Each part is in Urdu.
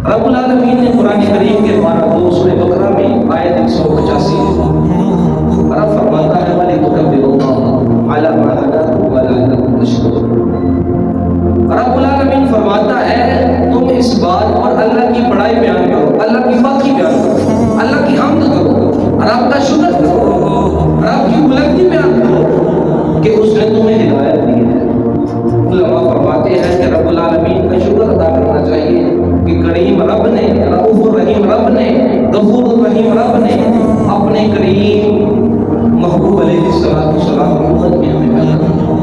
رب العالمین نے قرآن کریم کے پارہ 2 سورہ بقرہ میں آیت 185 رب فرماتا ہے وَلِتُكَبِّرُوا اللَّهَ عَلَىٰ مَا هَدَاكُمْ وَلَعَلَّكُمْ تَشْكُرُونَ۔ رب العالمین فرماتا ہے تم اس بات پر اللہ کی بڑائی بیان کرو، اللہ کی پاکی بیان کرو، اللہ کی حمد کرو، رب کا شکر کرو، رب کی بلندی بیان کرو کہ اس نے تمہیں ہدایت دی ہے۔ علماء فرماتے ہیں کہ رب العالمین کا شکر ادا کرنا چاہیے کہ کریم رب نے، رؤوف الرحیم رب نے، غفور الرحیم رب نے اپنے کریم محبوب علیہ السلام امت میں ہمیں پیدا کیا۔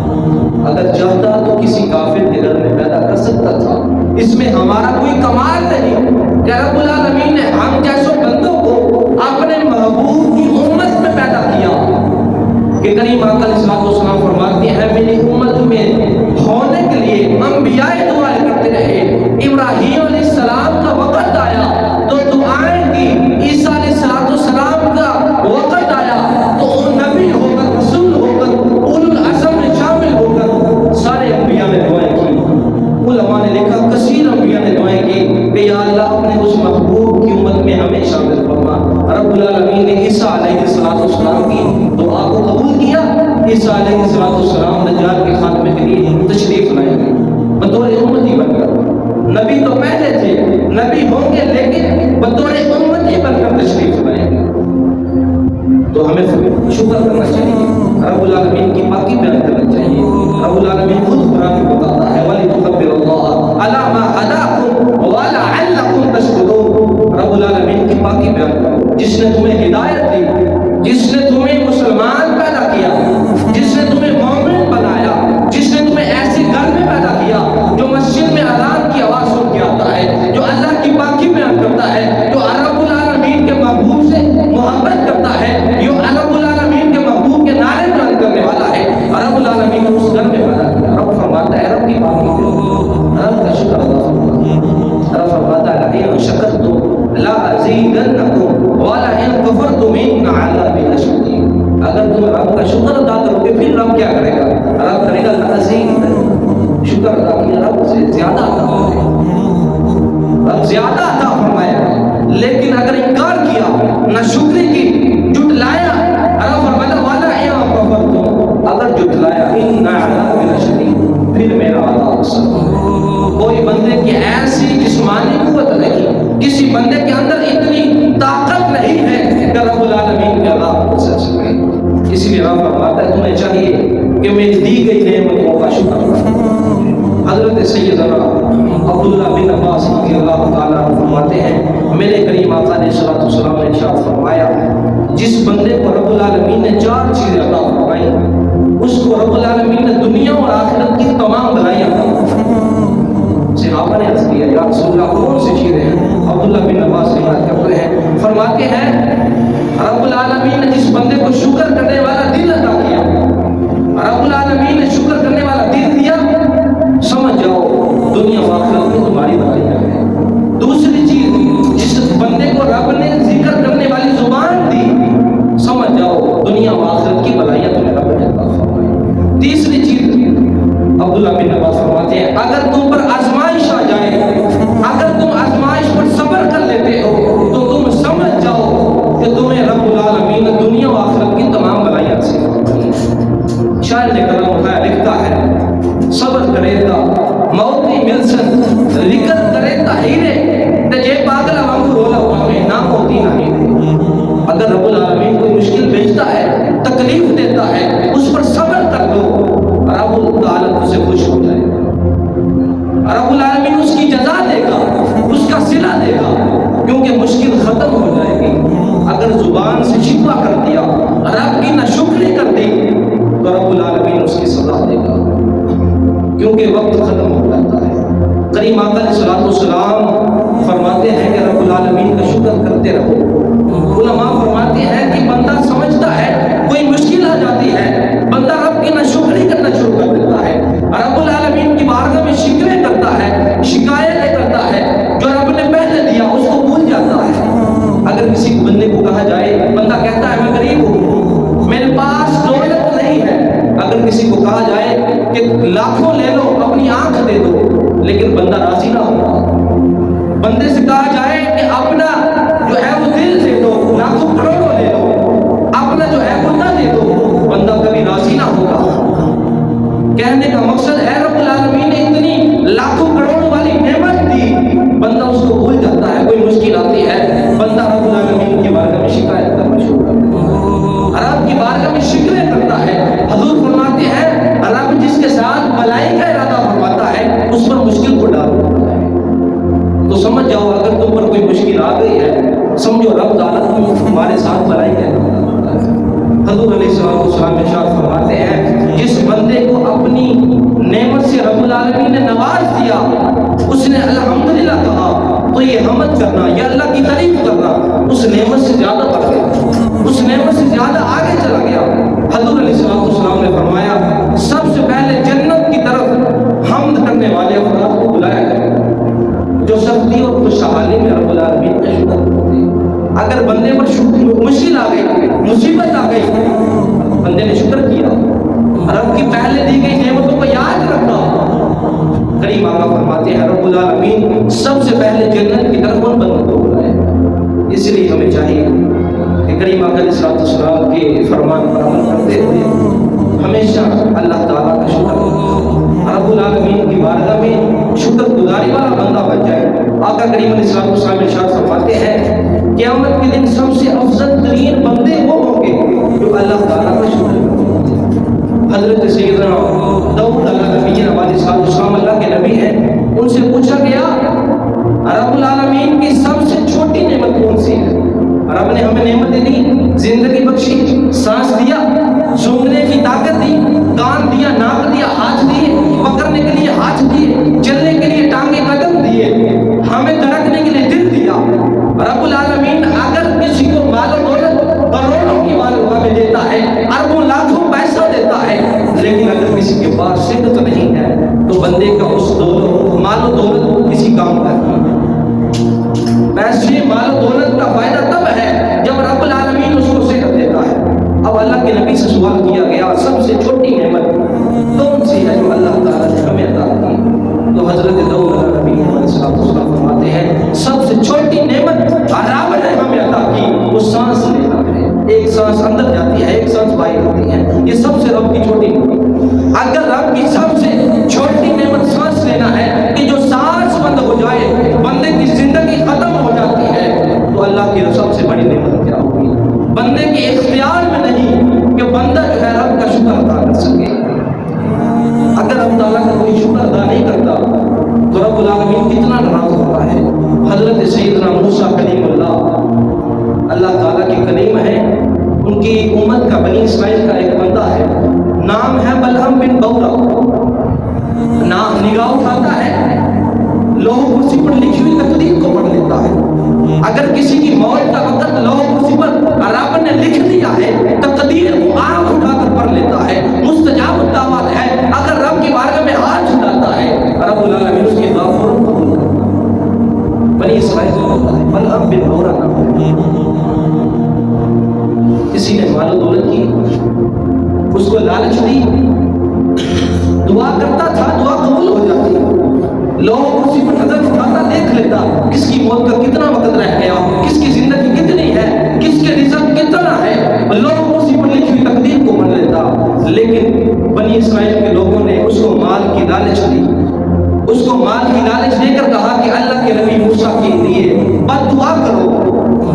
اگر چاہتا تو کسی کافر کے گھر میں پیدا کر سکتا تھا، اس میں ہمارا کوئی کمال نہیں کہ رب العالمین نے ہم جیسوں بندوں کو اپنے محبوب کی امت میں پیدا کیا کہ کریم آقا علیہ السلام فرماتے ہیں میری امت میں ہونے کے لیے انبیاء دعائیں کرتے رہے، ابراہیم علیہ السلام کا وقت آیا تو دعائیں کی، عیسیٰ علیہ السلام کا وقت آیا تو نبی ہو کر، رسول ہو کر، اولو العزم میں شامل ہو کر سارے انبیاء نے دعائیں کی۔ علماء نے لکھا کثیر انبیاء نے دعائیں کی کہ یا اللہ اپنے اس محبوب کی امت میں ہمیں شامل فرما۔ رب العالمین نے عیسیٰ علیہ السلام کی دعا کو قبول کیا۔ عیسیٰ علیہ السلام دجال کے خاتمے کے لیے تشریف لائے گئے بطور امتی بن کر۔ نبی تو پہلے تھے، نبی ہوں گے لیکن بطور امتی بن کر تشریف لائے گئے۔ تو ہمیں شکر کرنا چاہیے، رب العالمین کی پاکی بیان کرنا چاہیے۔ رب العالمین خود قرآن میں بتاتا ہے وَلِتُكَبِّرُوا اللَّهَ عَلَىٰ مَا هَدَاكُمْ وَلَعَلَّكُمْ تَشْكُرُونَ۔ رب العالمین کی پاکی بیان کرو، جس نے تمہیں ہدایت دی، جس نے تمہیں مسلمان پیدا کیا، جس نے تمہیں مومن بنایا، جس نے تمہیں ایسے گھر میں پیدا کیا جو مسجد میں اذان کی آواز سن کے آتا ہے، جو اللہ کی پاکی بیان کرتا ہے، جو رب العالمین کے محبوب سے محبت کرتا ہے، جو رب العالمین کے محبوب کے نعرے بلند کرنے والا ہے، رب العالمین نے اس گھر میں پیدا کیا۔ رب فرماتا ہے رب کی پاکی بیان، رب کا شکر ادا فرماتا۔ رب فرماتا ہے لئن شکرتم لأزیدنکم ولئن کفرتم ان عذابی لشدید۔ اگر تم رب کا شکر ادا کرو گے پھر رب کیا کرے گا؟ رب کرے گا لأزیدنکم، شکر ادا کیا رب سے زیادہ عطا کرے گا، رب زیادہ عطا فرمائے گا۔ لیکن اگر انکار کیا، نہ شکری کی، جھٹلایا، رب فرماتا ولئن کفرتم، اگر جھٹلایا ان عذابی لشدید، پھر میرا عذاب سخت۔ کوئی بندے کی ایسی جسمانی قوت نہیں، کسی بندے کے اندر اتنی طاقت نہیں ہے کہ رب العالمین کے عذاب کو سہ سکے۔ اس لیے رب فرماتا ہے تمہیں چاہیے کہ میری دی گئی نعمتوں کا شکر کرو۔ حضرت سیدنا عبداللہ بن عباس رضی اللہ تعالیٰ عنہ فرماتے ہیں میرے کریم آقا علیہ السلام نے ارشاد فرمایا جس بندے کو رب العالمین نے 4 چیزیں عطا فرمائی اس کو رب العالمین نے دنیا اور آخرت کی تمام بھلائیاں عطا فرمائی۔ صحابہ نے عرض کیا یا رسول اللہ کون سی چیزیں ہیں؟ عبداللہ بن عباس روایت کرتے ہیں، فرماتے ہیں رب العالمین نے جس بندے کو شکر کرنے والا دل عطا کیا، رب العالمین نے شکر کرنے والا دل دیا، سمجھ جاؤ دنیا و آخرت میں تمہاری بھلائیاں ہیں۔ دوسری چیز جس بندے کو رب نے ذکر کرنے والی زبان دی، سمجھ جاؤ دنیا و آخرت کی بھلائیاں تمہیں رب نے عطا فرمائی۔ تیسری چیز عبداللہ بن عباس فرماتے ہیں اگر تم پر آزمائش آ جائے، اگر تم آزمائش پر صبر کر لیتے ہو تو تم سمجھ جاؤ کہ تمہیں رب العالمین نے دنیا و آخرت کی تمام بھلائیاں سے شاعر نے کلام اٹھایا لکھتا ہے صبر کرے تا موتی ملسن ذکر کرے تا ہیرے تے جے پاگل ہم رولا پاوے نہ ہوتی نہیں۔ اگر رب العالمین کوئی مشکل بھیجتا ہے، تکلیف دیتا ہے، اس پر صبر کر دو، رب العالمین سے خوش ہو جائے گا، رب العالمین اس کی جزا دے گا، اس کا صلہ دے گا، کیونکہ مشکل ختم ہو جائے گی۔ اگر زبان سے شکوہ کر دیا، رب کی ناشکری کر دی تو رب العالمین اس کی سزا دے گا، کیونکہ وقت ختم ہو جاتا ہے۔ کریم آقا علیہ السلام فرماتے ہیں کہ رب العالمین کا شکر کرتے رہو۔ علماء فرماتے ہیں کہ بندہ سمجھتا ہے کوئی مشکل آ جاتی ہے، بندہ رب کی ناشکری کرنا شروع کر دیتا ہے، رب العالمین کی بارگاہ میں شکوے کرتا ہے، شکایتیں کرتا ہے، جو رب نے پہلے دیا اس کو بھول جاتا ہے۔ اگر کسی بندے کو کہا جائے، بندہ کہتا ہے میں غریب ہوں، میرے پاس دولت نہیں ہے، اگر کسی کو کہا جائے کہ لاکھوں لے لو اپنی آنکھ دے دو، لیکن بندہ راضی نہ ہوگا، بندے سے کہا جائے کہ اپنا جو ہے وہ دل دے دو، لاکھوں کروڑوں لے دو، اپنا جو ہے وہ نہ دے دو، بندہ کبھی راضی نہ ہوگا۔ کہنے کا مقصد ہے رب العالمین نے اتنی لاکھوں کروڑوں والی نعمت دی، بندہ اس کو بھول جاتا ہے، کوئی مشکل آتی ہے بندہ رب العالمین کی بارگاہ میں شکایت کرنا شروع کر دیتا ہے، رب کی بارگاہ میں شکوے کرتا ہے۔ حضور فرماتے ہیں رب جس کے ساتھ بھلائی کا ارادہ فرماتا ہے اس پر مشکل کو ڈال دیتا ہے۔ تو سمجھ جاؤ اگر تم پر کوئی مشکل آ گئی ہے، سمجھو رب تعالیٰ تمہارے ساتھ بھلائی کا ارادہ کرتا ہے۔ حضور علیہ السلام ارشاد فرماتے ہیں جس بندے کو اپنی نعمت سے رب العالمین نے نواز دیا، اس نے الحمدللہ کہا تو یہ حمد کرنا، یہ اللہ کی تعریف کرنا اس نعمت سے زیادہ بڑھ گیا، اس نعمت سے زیادہ آگے چلا گیا۔ حضور علیہ السلام نے فرمایا سب سے پہلے جنت کی طرف حمد کرنے والے افراد کو بلایا جائے گا جو سختی اور خوشحالی میں رب العالمین کا شکر کرتے ہیں۔ اگر بندے پر مشکل آ گئی، مصیبت آ گئی، بندے نے شکر کیا، رب کی پہلے دی گئی نعمتوں کو یاد رکھا، کریم آقا فرماتے ہیں رب العالمین سب سے پہلے جنت کی طرف ان بندوں کو بلائے۔ اس لیے ہمیں چاہیے کہ کریم آقا علیہ السلام کے فرمان پر عمل کرتے ہوئے ہمیشہ اللہ تعالیٰ کا شکر رب العالمین کی بارگاہ میں شکر گزاری والا بندہ بن جائے۔ آقا کریم علیہ السلام ارشاد فرماتے ہیں قیامت کے دن سب سے افضل ترین بندے وہ ہوں گے جو اللہ تعالیٰ کا شکر کرتے ہیں۔ حضرت سیدنا داؤد علیہ السلام اللہ کے نبی ہیں، ان سے پوچھا گیا رب العالمین کی سب سے چھوٹی نعمت کون سی ہے؟ رب نے ہمیں نعمتیں دی، زندگی بخشی، سانس دیا، سونگنے کی طاقت دی، کان دیا، ناک دیا، ہاتھ دیے، پکڑنے کے لیے ہاتھ دیے، چلنے کے لیے ٹانگیں قدم دیے، ہمیں دھڑکنے کے لیے دل دیا۔ رب العالمین اگر کسی کو مال و دولت کروڑوں کی مال میں دیتا ہے، اربوں لاکھوں پیسہ دیتا ہے، لیکن اگر کسی کے پاس صحت نہیں ہے تو بندے کا اس مال و دولت کسی کام کا نہیں ہے۔ پیسے مال و دولت کا فائدہ تب ہے جب رب العالمین اس کو صحت دیتا ہے۔ اب اللہ کے نبی سے سوال کیا گیا سب سے چھوٹی نعمت کون سی ہے جو اللہ تعالیٰ نے ہمیں عطا کی؟ تو حضرت داؤد علیہ السلام فرماتے ہیں سب سے چھوٹی نعمت رب نے ہمیں عطا کی وہ سانس لینا ہے۔ ایک سانس اندر جاتی ہے، ایک سانس باہر ہوتی ہے، یہ سب سے رب کی چھوٹی نعمت۔ اگر رب کی سب سے چھوٹی نعمت سانس لینا ہے کہ جو سانس بند ہو جائے بندے کی زندگی ختم ہو جاتی ہے، تو اللہ کی سب سے بڑی نعمت کیا ہوگی؟ بندے کے اختیار میں نہیں کہ بندہ جو ہے رب کا شکر ادا کر سکے۔ اگر رب تعالیٰ کا کوئی شکر ادا نہیں کرتا تو رب العالمین کتنا ناراض ہوتا ہے۔ حضرت سیدنا موسیٰ کلیم اللہ تعالیٰ کے کلیم ہیں، ان کی امت کا بنی اسرائیل کا ایک بندہ ہے، نام ہے بلعم بن بورا، نام نگاہ اٹھاتا ہے، لوح کرسی پر لکھی ہوئی تقدیر کو پڑھ لیتا ہے۔ اگر کسی کی موت کا وقت لوح کرسی پر رب نے لکھ دیا ہے، تقدیر کو آنکھ اٹھا کر پڑھ لیتا ہے، مستجاب الدعوات ہے۔ اگر رب کی بارگاہ میں ہاتھ اٹھاتا ہے رب العالمین اس کی دعا فوراً قبول کرتا ہے۔ بنی اسرائیل کا بندہ ہے، بلعم بن بورا نام ہے۔ کسی نے مال و دولت کی، اس کو لالچ دی، دعا کرتا تھا، دعا قبول ہو جاتی، لوگ کرسی پر نظر اٹھاتا دیکھ لیتا کس کی موت کا کتنا وقت رہ گیا، کس کی زندگی کتنی ہے، کس کے رزق کتنا ہے، لوگ کرسی پر لکھی ہوئی تقدیر کو مان لیتا۔ لیکن بنی اسرائیل کے لوگوں نے اس کو مال کی لالچ دی، اس کو مال کی لالچ دے کر کہا کہ اللہ کے نبی موسیٰ کے لیے بد دعا کرو۔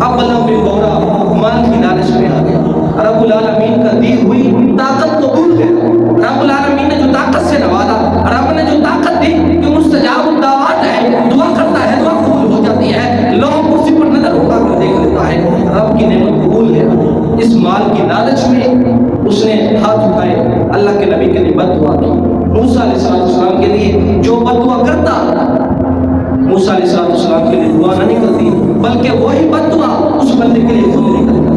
اب بلعم بن بورا مال کی لالچ میں آ گیا، رب العالمین کا دی ہوئی طاقت کو بھول گیا۔ رب العالمین نے جو طاقت سے نوازا، رب نے جو طاقت دی کہ مستجاب الدعوات ہے، دعا کرتا ہے، دعا قبول ہو جاتی ہے، لوگ کرسی پر نظر اٹھا کر دیکھ لیتا ہے، رب کی نعمت کو بھول گیا۔ اس مال کی لالچ میں اس نے ہاتھ اٹھائے، اللہ کے نبی کے لیے بد دعا کی۔ موسیٰ علیہ السلام کے لیے جو بد دعا کرتا، موسیٰ علیہ السلام کے لیے دعا نہ نکلتی، بلکہ وہی بد دعا اس بندے کے لیے خود نکلتا۔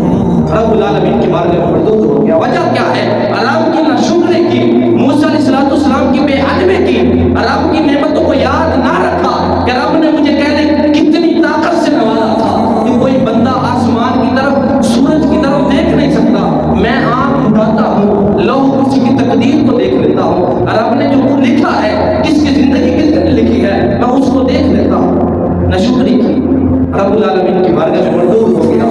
رب العالمین کی بارگاہ میں مردود ہو گیا۔ وجہ کیا ہے؟ رب کی ناشکری کی، موسیٰ علیہ السلام کی بے ادبی کی، رب کی نعمتوں کو یاد نہ رکھا کہ رب نے مجھے کہنے کتنی طاقت سے نوازا تھا کہ کوئی بندہ آسمان کی طرف، سورج کی طرف دیکھ نہیں سکتا، میں آنکھ اٹھاتا ہوں، لوح کرسی کی تقدیر کو دیکھ لیتا ہوں، رب نے جو لکھا ہے، کس کی زندگی کس نے لکھی ہے، میں اس کو دیکھ لیتا ہوں۔ ناشکری رب العالمین کی بارگاہ میں مردود ہو گیا،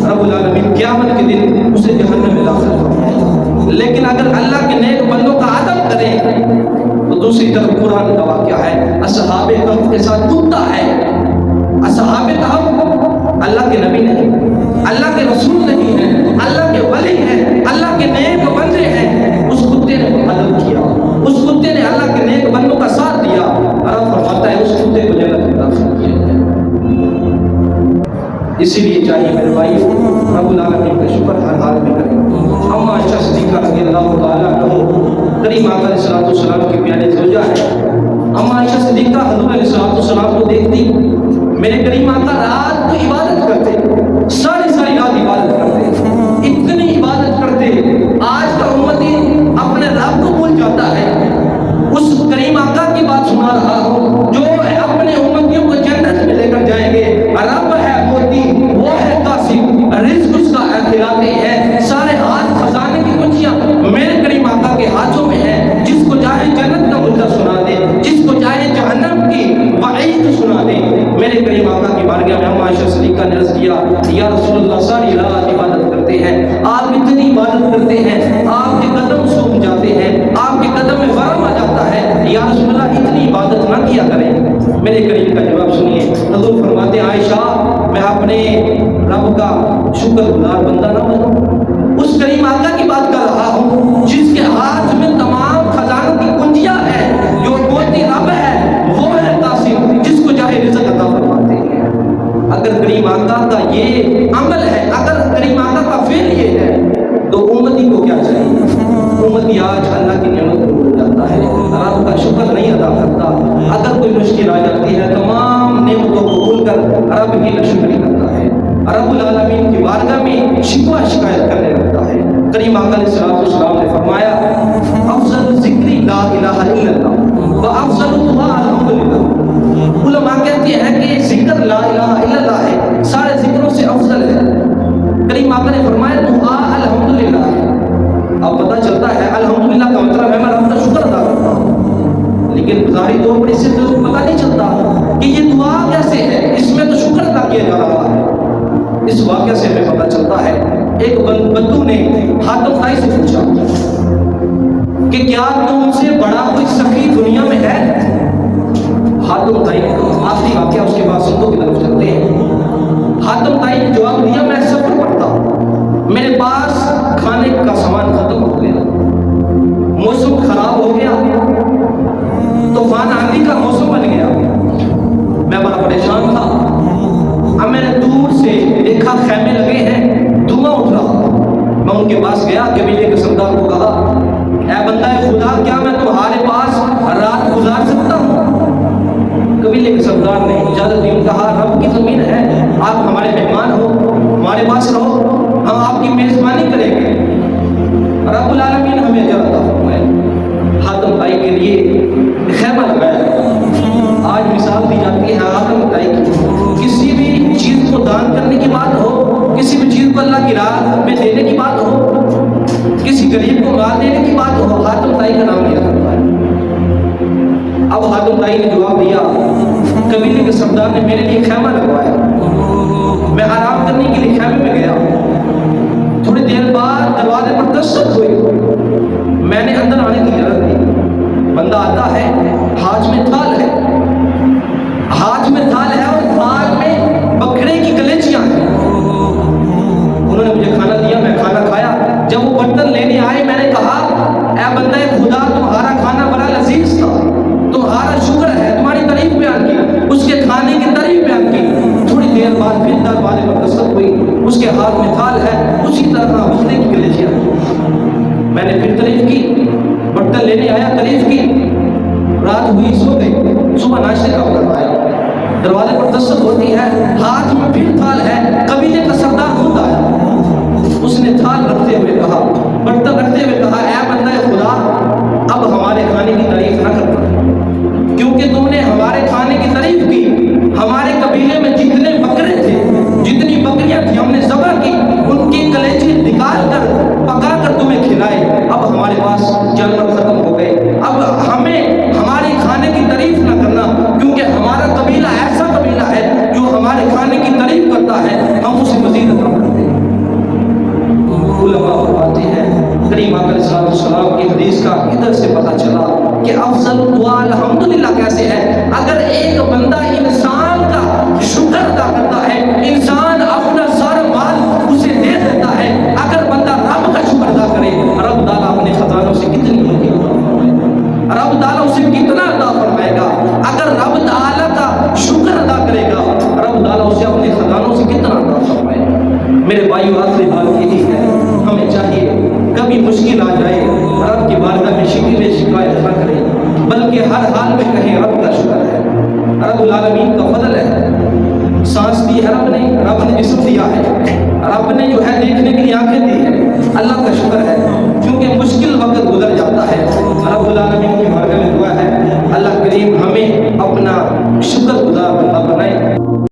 رب العالمین قیامت کے دن اسے جہنم میں داخل فرمائے۔ لیکن اگر اللہ کے نیک بندوں کا ادب کریں تو دوسری طرف قرآن کا واقعہ ہے، اصحاب کہف کے ساتھ کتا ہے۔ اصحاب کہف اللہ کے نبی نہیں، اللہ کے رسول نہیں ہیں، اللہ کے ولی ہیں، اللہ کے نیک بندے ہیں، اس کتے نے ادب کیا، اس کتے نے اللہ کے نیک بندوں کا ساتھ دیا، اور فرماتا ہے اس کتے کو جنت میں داخل کیا جائے۔ اسی لیے چاہیے میرے بھائی رب العالمین کا شکر ہر حال میں کریں۔ اما عائشہ صدیقہ رضی اللہ تعالیٰ عنہ کریم آقا علیہ السلام کی پیاری زوجہ ہے۔ اما عائشہ صدیقہ حضور علیہ السلام کو دیکھتی، میرے کریم آقا رات کو عبادت کرتے، ساری رات عبادت کرتے، اتنی عبادت کرتے، آج کا امتی اپنے رب کو بھول جاتا ہے۔ اس کریم آقا کی بات سنا رہا ہوں جو اپنے امتیوں کو جنت میں لے کر جائیں گے۔ رب ہے موتی، وہ ہے قاسم، رزق اس کا اختیاراتی ہے، سارے ہاتھ خزانے کی کنجیاں میرے کریم آقا کے ہاتھوں میں ہیں۔ جس کو چاہے جنت کا مدعا سنا دے، جس کو چاہے جہنم کی وعید سنا دے۔ میرے کریم آقا کی بارگاہ میں اما عائشہ صدیقہ نے عرض کیا، یا رسول اللہ ساری رات عبادت کرتے ہیں، آپ اتنی عبادت کرتے ہیں، آپ کے قدم سوکھ جاتے ہیں، آپ کے قدم میں ورم آ جاتا ہے، یا رسول اللہ اتنی عبادت نہ کیا کریں۔ میرے کریم کا جواب سنیے، حضور فرماتے ہیں عائشہ میں اپنے رب کا شکر گزار بندہ نہ بنوں؟ اس کریم آقا کی بات کر رہا ہوں جس کے ہاتھ میں تمام خزانوں کی کنجیاں ہیں، جو موتی رب ہے، وہ ہے قاسم، جس کو چاہے رزق عطا فرماتے ہیں۔ اگر کریم آقا کا یہ عمل ہے، اگر کریم آقا کا فعل یہ ہے تو امتی کو کیا چاہیے؟ امتی آج اللہ کی نعمت کو بھول جاتا ہے، رب کا شکر نہیں ادا کرتا۔ اگر کوئی مشکل آ جاتی ہے تمام نعمتوں کو بھول کر رب کی ناشکری کرتا ہے، رب العالمین کی بارگاہ میں شکوہ شکایت کرنے لگتا ہے۔ کریم آقا علیہ السلام نے فرمایا افضل ذکر لا الہ الا اللہ و افضل دعا الحمدللہ۔ علماء کہتے ہیں کہ ذکر لا الہ الا اللہ ہے، سارے ذکروں سے افضل ہے۔ کریم آقا نے فرمایا دعا الحمدللہ ہے۔ اب پتہ چلتا ہے الحمدللہ کا مطلب ہے میں رب کا شکر ادا کرتا ہوں، لیکن ظاہری طور پر اس سے تو پتہ نہیں چلتا کہ یہ دعا کیسے ہے، اس میں تو شکر ادا کیا جا رہا ہے۔ اس واقعہ سے ہمیں پتہ چلتا ہے، ایک بدو نے حاتم طائی سے پوچھا کہ کیا تم سے بڑا کوئی سخی دنیا میں ہے؟ حاتم طائی آخری واقعہ اس کے بعد سنتوں کی طرف چلتے ہیں۔ حاتم طائی نے جواب دیا میں سفر پڑتا ہوں، میرے پاس کھانے کا سامان ختم ہو گیا، موسم خراب ہو گیا، طوفان آندھی کا موسم بن گیا، میں بڑا پریشان تھا۔ اب میں نے دور سے دیکھا خیمے لگے ہیں، دھواں اٹھ رہا، میں ان کے پاس گیا، قبیلے کے سردار کو کہا اے بندہ خدا کیا میں تمہارے پاس رات گزار سکتا ہوں؟ قبیلے کے سردار نے اجازت دی، کہا رب کی زمین ہے، آپ ہمارے مہمان ہو، ہمارے پاس رہو، ہم آپ کی میزبانی کریں گے، رب العالمین ہمیں اجازت عطا فرمائے۔ حاتم طائی کے لیے خیمہ لگایا۔ آج مثال دی جاتی ہے حاتم طائی کی، کسی بھی چیز کو دان کرنے کی بات ہو، کسی بھی چیز کو اللہ کی راہ میں دینے کی بات ہو، کسی غریب کو مال دینے کی بات ہو، حاتم طائی کا نام لیا جاتا ہے۔ اب حاتم طائی نے جواب دیا، قبیلے کے سردار نے میرے لیے خیمہ لگوایا، میں آرام کرنے کے لیے خیمے میں گیا، تھوڑی دیر بعد دروازے پر دستک ہوئی، میں نے اندر آنے کی اجازت دی، بندہ آتا ہے، ہاتھ میں تھال ہے، ہاتھ میں تھال ہے اور تھال میں بکرے کی کلیجیاں ہیں۔ انہوں نے مجھے کھانا دیا، میں کھانا کھایا، جب وہ برتن لینے آئے میں نے کہا اے بندہ خدا تمہارا کھانا بڑا لذیذ تھا، تمہارا شکر ہے، تمہاری تعریف بیان کی، اس کے کھانے کی تعریف بیان کی۔ تھوڑی دیر بعد پھر دروازے پر دستک ہوئی، اس کے ہاتھ میں تھال ہے، اسی طرح بکرے کی کلیجیاں ہیں۔ میں نے پھر تعریف کی، برتن لینے آیا، تعریف کی، رات ہوئی، سو گئی، صبح ناشتے کا وقت آیا، دروازے پر دستک ہوتی ہے، ہاتھ میں پھر تھال ہے، قبیلے کا سردار خود آیا، اس نے تھال رکھتے ہوئے کہا، برتن رکھتے ہوئے کہا اے بندہ خدا اب ہمارے کھانے کی تعریف نہ کرنا، کیونکہ تم نے ہمارے کھانے کی تعریف کی، ہمارے قبیلے میں جتنے بکرے تھے، جتنی بکریاں تھیں ہم نے ذبح کی، ان کی کلیجے نکال کر پکا کر تمہیں کھلائے، اب ہمارے پاس جانور ختم ہو گئے، اب ہمیں ہمارے کھانے کی تعریف نہ کرنا، کیونکہ ہمارا قبیلہ ایسا قبیلہ ہے جو ہمارے کھانے کی ہوتا ہے ہم اسے مزید عطا کرتے ہیں۔ علماء فرماتے ہیں کریم آقا علیہ السلام کی حدیث کا ادھر سے پتہ چلا کہ افضل دعا الحمدللہ